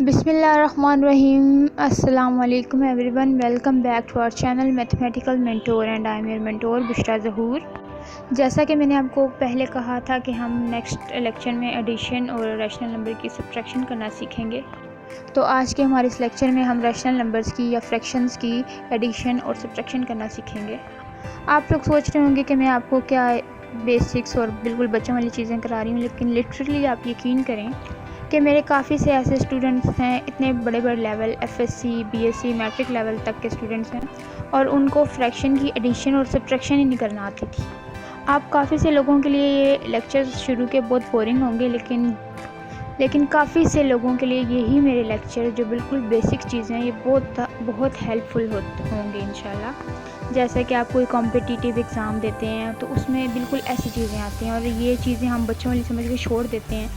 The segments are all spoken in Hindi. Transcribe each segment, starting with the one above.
बिस्मिल्लाहिर्रहमानिर्रहीम। अस्सलाम वालेकुम everyone, welcome back to our channel mathematical mentor and I am your mentor Bushra Zahoor. जैसा कि मैंने आपको पहले कहा था कि हम नेक्स्ट लेक्चर में एडिशन और रैशनल नंबर की सब्ट्रैक्शन करना सीखेंगे। तो आज के हमारे इस लेक्चर में हम रैशनल नंबर्स की या फ्रैक्शंस की एडिशन और सब्ट्रैक्शन करना सीखेंगे। आप लोग सोच रहे होंगे कि मैं आपको क्या बेसिक्स और बिल्कुल बच्चों वाली चीज़ें करा रही हूँ, लेकिन लिटरली आप यकीन करें कि मेरे काफ़ी से ऐसे स्टूडेंट्स हैं, इतने बड़े बड़े level FSc, BSc, matric level तक के स्टूडेंट्स हैं और उनको फ्रैक्शन की एडिशन और सब्ट्रैक्शन ही नहीं करना आती थी। आप काफ़ी से लोगों के लिए ये लेक्चर्स शुरू के बहुत बोरिंग होंगे, लेकिन काफ़ी से लोगों के लिए यही मेरे लेक्चर जो बिल्कुल बेसिक चीज़ें हैं ये बहुत हेल्पफुल होंगे इंशाल्लाह। जैसे कि आप कोई कॉम्पिटिटिव एग्ज़ाम देते हैं तो उसमें बिल्कुल ऐसी चीज़ें आती हैं और ये चीज़ें हम बच्चों वाली समझ के छोड़ देते हैं,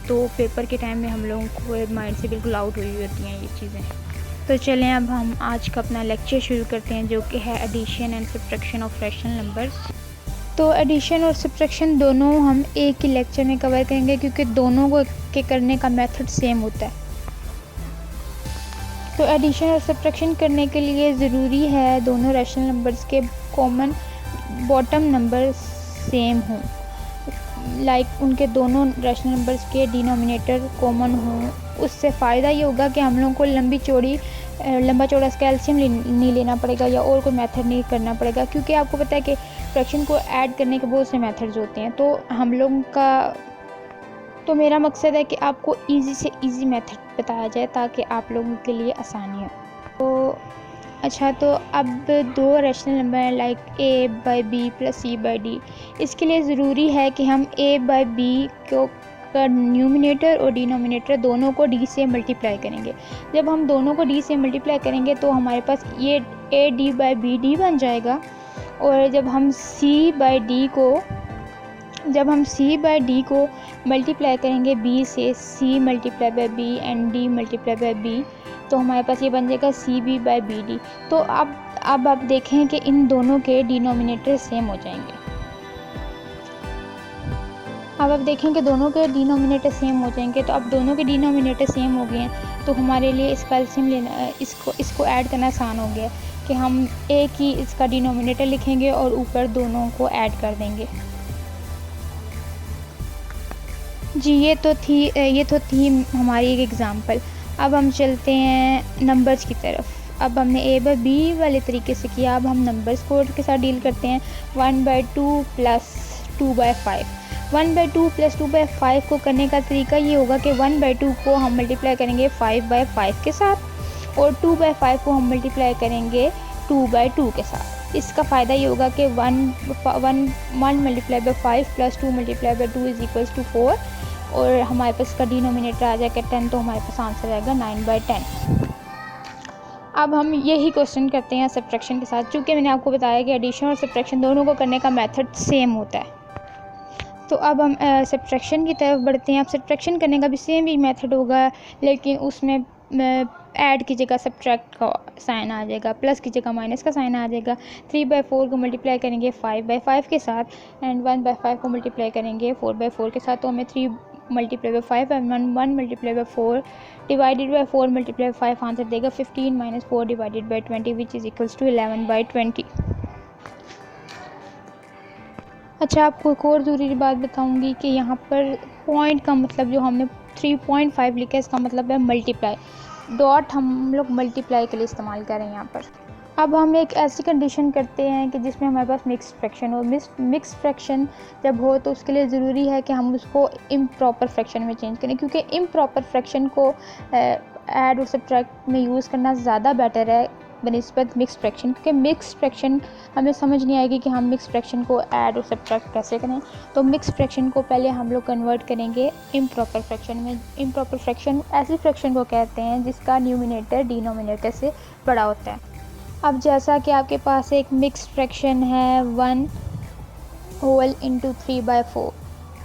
तो पेपर के टाइम में हम लोगों को माइंड से बिल्कुल आउट हुई होती हैं ये चीज़ें। तो चलें अब हम आज का अपना लेक्चर शुरू करते हैं, जो कि है addition and subtraction of rational numbers. तो एडिशन और सब्ट्रैक्शन दोनों हम एक ही लेक्चर में कवर करेंगे क्योंकि दोनों को के करने का मेथड सेम होता है। तो एडिशन और सब्ट्रैक्शन करने के लिए ज़रूरी है दोनों रैशनल नंबर्स के कॉमन बॉटम नंबर सेम हों, लाइक उनके दोनों रैशनल नंबर्स के डिनोमिनेटर कॉमन हों। उससे फ़ायदा ये होगा कि हम लोगों को लंबा चौड़ा कैल्शियम नहीं लेना पड़ेगा या और कोई मेथड नहीं करना पड़ेगा, क्योंकि आपको पता है कि फ्रैक्शन को ऐड करने के बहुत से मेथड्स होते हैं। तो मेरा मकसद है कि आपको इजी से इजी मेथड बताया जाए ताकि आप लोगों के लिए आसानी हो। तो अब दो रैशनल नंबर हैं like a by B plus c by D. इसके लिए ज़रूरी है कि हम a बाई बी का न्यूमिनेटर और डिनोमिनेटर दोनों को d से मल्टीप्लाई करेंगे। जब हम दोनों को d से मल्टीप्लाई करेंगे तो हमारे पास ये a d by B D बन जाएगा, और जब हम c बाई डी को मल्टीप्लाई करेंगे b से, c multiply by b and d multiply by b, तो हमारे पास ये बन जाएगा C B by B D. तो अब आप देखें कि इन दोनों के डिनोमिनेटर सेम हो जाएंगे। अब आप देखें कि दोनों के डिनोमिनेटर सेम हो जाएंगे। तो अब दोनों के डिनोमिनेटर सेम हो गए हैं तो हमारे लिए इसका एलसीएम लेना, इसको ऐड करना आसान हो गया कि हम एक ही इसका डिनोमिनेटर लिखेंगे और ऊपर दोनों को ऐड कर देंगे। जी ये तो थी हमारी एक एग्ज़ाम्पल। अब हम चलते हैं नंबर्स की तरफ। अब हमने a बाई बी वाले तरीके से किया, अब हम नंबर्स कोड के साथ डील करते हैं। 1/2 प्लस 2/5। 1/2 प्लस 2/5 को करने का तरीका ये होगा कि 1/2 को हम मल्टीप्लाई करेंगे 5/5 के साथ और 2/5 को हम मल्टीप्लाई करेंगे 2/2 के साथ। इसका फ़ायदा ये होगा कि 1 multiply by 5 plus 2 multiply by 2 is equals to 4, और हमारे पास इसका डिनोमिनेटर आ जाएगा 10, तो हमारे पास आंसर आएगा 9/10। अब हम यही क्वेश्चन करते हैं सब्ट्रैक्शन के साथ, चूँकि मैंने आपको बताया कि एडिशन और सब्ट्रैक्शन दोनों को करने का मेथड सेम होता है। तो अब हम सब्ट्रैक्शन की तरफ बढ़ते हैं। अब सब्ट्रैक्शन करने का भी सेम ही मेथड होगा, लेकिन उसमें ऐड की जगह सब्ट्रैक्ट का साइन आ जाएगा, प्लस की जगह माइनस का साइन आ जाएगा। 3/4 को मल्टीप्लाई करेंगे 5/5 के साथ एंड 1/5 को मल्टीप्लाई करेंगे 4/4 के साथ, तो हमें 3 multiply by 5 and 1 multiply by 4 divided by 4 multiply 5 answer देगा 15 minus 4 divided by 20 which is equals to 11/20। अच्छा, आपको एक और ज़रूरी बात बताऊंगी कि यहाँ पर पॉइंट का मतलब जो हमने 3.5 लिखा है, इसका मतलब है मल्टीप्लाई। डॉट हम लोग मल्टीप्लाई के लिए इस्तेमाल करें यहाँ पर। अब हम एक ऐसी कंडीशन करते हैं कि जिसमें हमारे पास मिक्स फ्रैक्शन हो। मिक्स फ्रैक्शन जब हो तो उसके लिए ज़रूरी है कि हम उसको इम्प्रॉपर फ्रैक्शन में चेंज करें, क्योंकि इम्प्रॉपर फ्रैक्शन को ऐड और सब्ट्रैक्ट में यूज़ करना ज़्यादा बेटर है बनिस्बत मिक्स फ्रैक्शन, क्योंकि मिक्स फ्रैक्शन हमें समझ नहीं आएगी कि हम मिक्स फ्रैक्शन को ऐड और सब्ट्रैक्ट कैसे करें। तो मिक्स फ्रैक्शन को पहले हम लोग कन्वर्ट करेंगे इम्प्रॉपर फ्रैक्शन में। इम्प्रॉपर फ्रैक्शन ऐसी फ्रैक्शन को कहते हैं जिसका न्यूमिनेटर डिनोमिनेटर से बड़ा होता है। अब जैसा कि आपके पास एक मिक्स फ्रैक्शन है 1 होल इंटू 3/4,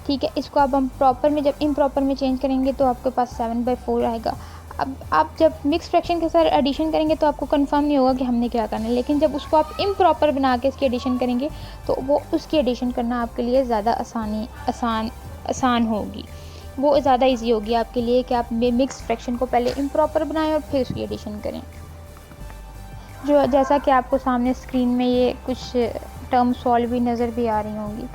ठीक है। इसको अब हम प्रॉपर में जब इम्प्रॉपर में चेंज करेंगे तो आपके पास 7/4 आएगा। अब आप जब मिक्स फ्रैक्शन के साथ एडिशन करेंगे तो आपको कंफर्म नहीं होगा कि हमने क्या करना है, लेकिन जब उसको आप इम्प्रॉपर बना के इसकी एडिशन करेंगे तो वो उसकी एडिशन करना आपके लिए ज़्यादा आसान होगी। वो ज़्यादा इजी होगी आपके लिए कि आप मिक्स फ्रैक्शन को पहले इम्प्रॉपर बनाएं और फिर उसकी एडिशन करें। जो जैसा कि आपको सामने स्क्रीन में ये कुछ टर्म सॉल्व भी नज़र भी आ रही होंगी।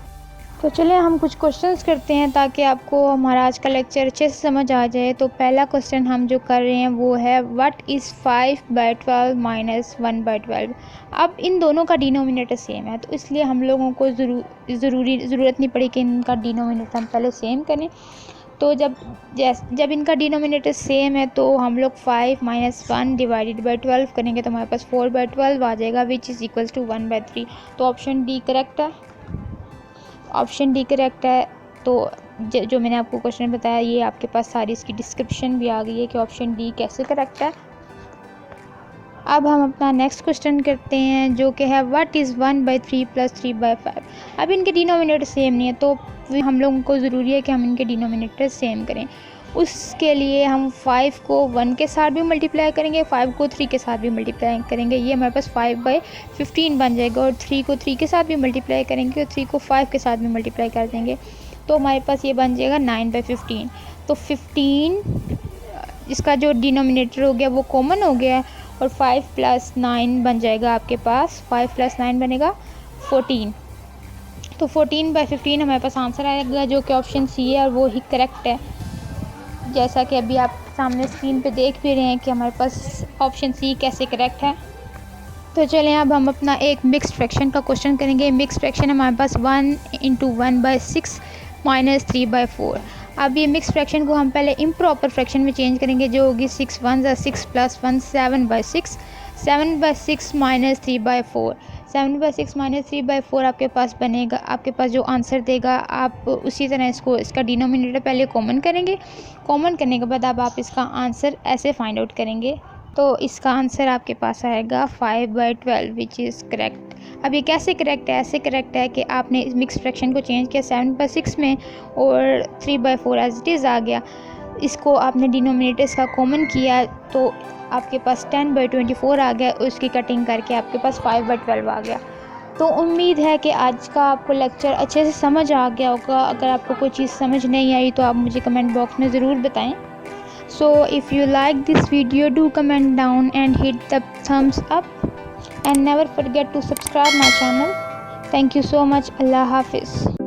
तो चलिए हम कुछ क्वेश्चंस करते हैं ताकि आपको हमारा आज का लेक्चर अच्छे से समझ आ जाए। तो पहला क्वेश्चन हम जो कर रहे हैं वो है व्हाट इज़ 5/12 माइनस 1/12। अब इन दोनों का डिनोमिनेटर सेम है तो इसलिए हम लोगों को ज़रूरत नहीं पड़ी कि इनका डिनोमिनेटर हम पहले सेम करें। तो जब इनका डिनोमिनेटर सेम है तो हम लोग 5 माइनस 1 डिवाइडेड बाई 12 करेंगे तो हमारे पास 4/12 आ जाएगा विच इज़ इक्वल्स टू 1/3। तो ऑप्शन डी करेक्ट है, ऑप्शन डी करेक्ट है। तो जो मैंने आपको क्वेश्चन बताया ये आपके पास सारी इसकी डिस्क्रिप्शन भी आ गई है कि ऑप्शन डी कैसे करेक्ट है। अब हम अपना नेक्स्ट क्वेश्चन करते हैं जो कि है व्हाट इज़ 1/3 प्लस 3/5। अब इनके डिनोमिनेटर सेम नहीं है तो हम लोगों को ज़रूरी है कि हम इनके डिनोमिनेटर सेम करें। उसके लिए हम 5 को 1 के साथ भी मल्टीप्लाई करेंगे, 5 को 3 के साथ भी मल्टीप्लाई करेंगे। ये हमारे पास 5/15 बन जाएगा और 3 को 3 के साथ भी मल्टीप्लाई करेंगे और 3 को 5 के साथ भी मल्टीप्लाई कर देंगे तो हमारे पास ये बन जाएगा 9/15। तो 15 इसका जो डिनोमिनेटर हो गया वो कॉमन हो गया और 5 + 9 बन जाएगा आपके पास, 5 + 9 बनेगा 14। तो 14/15 हमारे पास आंसर आएगा जो कि ऑप्शन सी है और वो ही करेक्ट है। जैसा कि अभी आप सामने स्क्रीन पे देख भी रहे हैं कि हमारे पास ऑप्शन सी कैसे करेक्ट है। तो चलें अब हम अपना एक मिक्स्ड फ्रैक्शन का क्वेश्चन करेंगे। मिक्स्ड फ्रैक्शन हमारे पास 1 × 1/6 माइनस 3/4। अब ये मिक्स फ्रैक्शन को हम पहले इम्प्रॉपर फ्रैक्शन में चेंज करेंगे जो होगी 6 1 6 + 1 7/6, 7/6 माइनस 3/4, 7/6 माइनस 3/4 आपके पास बनेगा। आपके पास जो आंसर देगा आप उसी तरह इसका डिनोमिनेटर पहले कॉमन करेंगे। कॉमन करने के बाद अब आप इसका आंसर ऐसे फाइंड आउट करेंगे तो इसका आंसर आपके पास आएगा 5/12 विच इज़ करेक्ट। अब ये कैसे करेक्ट है? ऐसे करेक्ट है कि आपने इस मिक्स फ्रैक्शन को चेंज किया 7/6 में और 3/4 एज इट इज़ आ गया। इसको आपने डिनोमिनेटर्स का कॉमन किया तो आपके पास 10/24 आ गया। उसकी कटिंग करके आपके पास 5/12 आ गया। तो उम्मीद है कि आज का आपको लेक्चर अच्छे से समझ आ गया होगा। अगर आपको कोई चीज़ समझ नहीं आई तो आप मुझे कमेंट बॉक्स में ज़रूर बताएं। So if you like this video, do comment down and hit the thumbs up and never forget to subscribe my channel. Thank you so much. Allah Hafiz.